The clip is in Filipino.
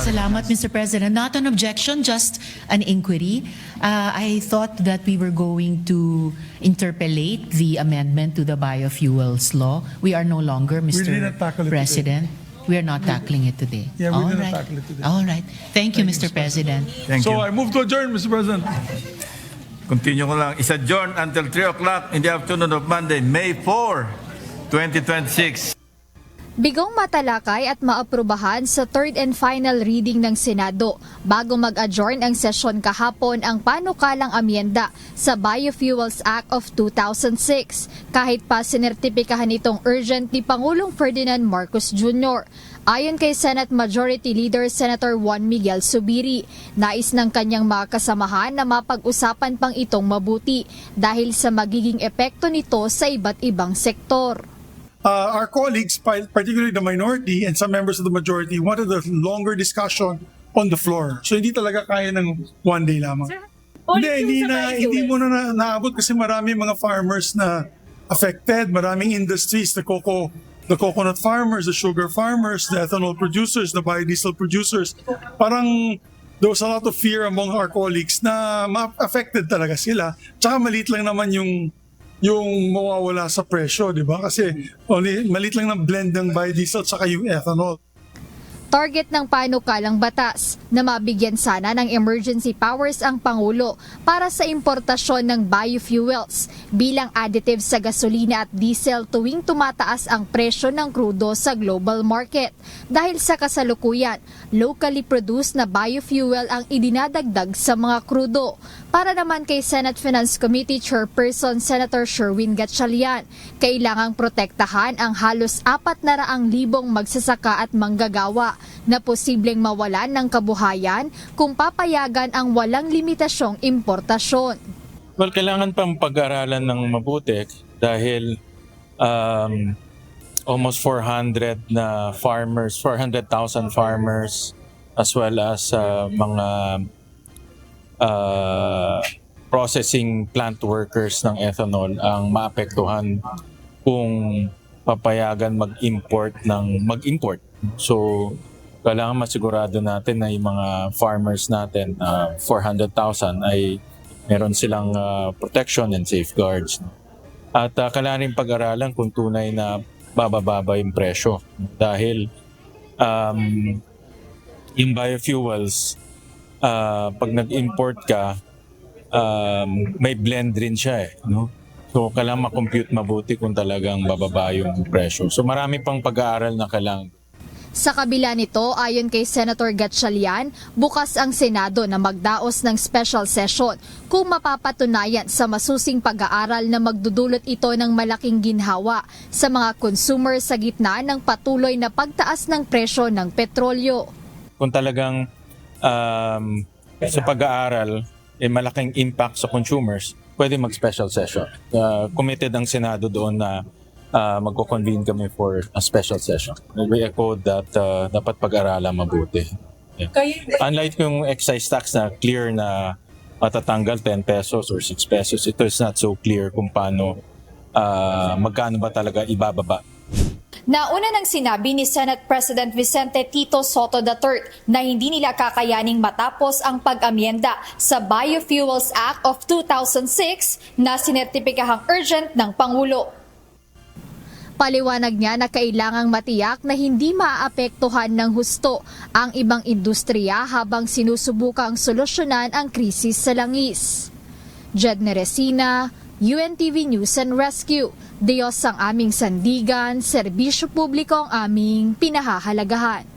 Salamat, Mr. President. Not an objection, just an inquiry. I thought that we were going to interpolate the amendment to the biofuels law. We are no longer, Mr. did not tackle it President. We are not tackling it today. Yeah, we All did not right. tackle it today. All right. Thank you, Mr. President. Thank So you. I move to adjourn, Mr. President. Continue ko lang. Is-adjourn until 3 o'clock in the afternoon of Monday, May 4, 2026. Bigong matalakay at maaprubahan sa third and final reading ng Senado bago mag-adjourn ang sesyon kahapon ang panukalang amyenda sa Biofuels Act of 2006 kahit pa sinertipikahan itong urgent ni Pangulong Ferdinand Marcos Jr. Ayon kay Senate Majority Leader Senator Juan Miguel Zubiri, nais ng kanyang mga kasamahan na mapag-usapan pang itong mabuti dahil sa magiging epekto nito sa iba't ibang sektor. Our colleagues, particularly the minority and some members of the majority, wanted a longer discussion on the floor. So hindi talaga kaya ng one day lamang. Hindi mo na naabot kasi marami mga farmers na affected, maraming industries, the coconut farmers, the sugar farmers, the ethanol producers, the biodiesel producers. Parang there was a lot of fear among our colleagues na affected talaga sila. Tsaka maliit lang naman yung mawawala sa presyo, di ba? Kasi maliit lang ng blend ng biodiesel tsaka yung ethanol. Target ng panukalang batas na mabigyan sana ng emergency powers ang Pangulo para sa importasyon ng biofuels bilang additive sa gasolina at diesel tuwing tumataas ang presyo ng krudo sa global market. Dahil sa kasalukuyan, locally produced na biofuel ang idinadagdag sa mga krudo. Para naman kay Senate Finance Committee Chairperson Senator Sherwin Gatchalian, kailangang protektahan ang halos 400,000 magsasaka at manggagawa na posibleng mawalan ng kabuhayan kung papayagan ang walang limitasyong importasyon. Well, kailangan pang pag-aralan ng mabuti dahil almost 400,000 farmers as well as mga processing plant workers ng ethanol ang maapektuhan kung papayagan mag-import. So, kailangan masigurado natin na yung mga farmers natin, 400,000 ay meron silang protection and safeguards. At kailangan rin pag-aralan kung tunay na bababa yung presyo. Dahil yung biofuels, pag nag-import ka, may blend rin siya no? So, kailangan makompute mabuti kung talagang bababa yung presyo. So, marami pang pag-aaral na kailangan. Sa kabila nito, ayon kay Senator Gatchalian, bukas ang Senado na magdaos ng special session kung mapapatunayan sa masusing pag-aaral na magdudulot ito ng malaking ginhawa sa mga consumer sa gitna ng patuloy na pagtaas ng presyo ng petrolyo. Kung talagang sa pag-aaral malaking impact sa consumers, pwede mag-special session. Committed ang Senado doon na magko-convene kami for a special session. We echo that dapat pag-aralan mabuti. Yeah. Unlike yung excise tax na clear na matatanggal 10 pesos or 6 pesos, ito is not so clear kung paano, magkano ba talaga ibababa. Nauna nang sinabi ni Senate President Vicente Tito Soto III na hindi nila kakayaning matapos ang pag-amyenda sa Biofuels Act of 2006 na sinertipikahang urgent ng Pangulo. Paliwanag niya na kailangang matiyak na hindi maaapektuhan ng husto ang ibang industriya habang sinusubukang solusyonan ang krisis sa langis. Jedne Resina, UNTV News and Rescue. Diyos ang aming sandigan, serbisyo publiko ang aming pinahahalagahan.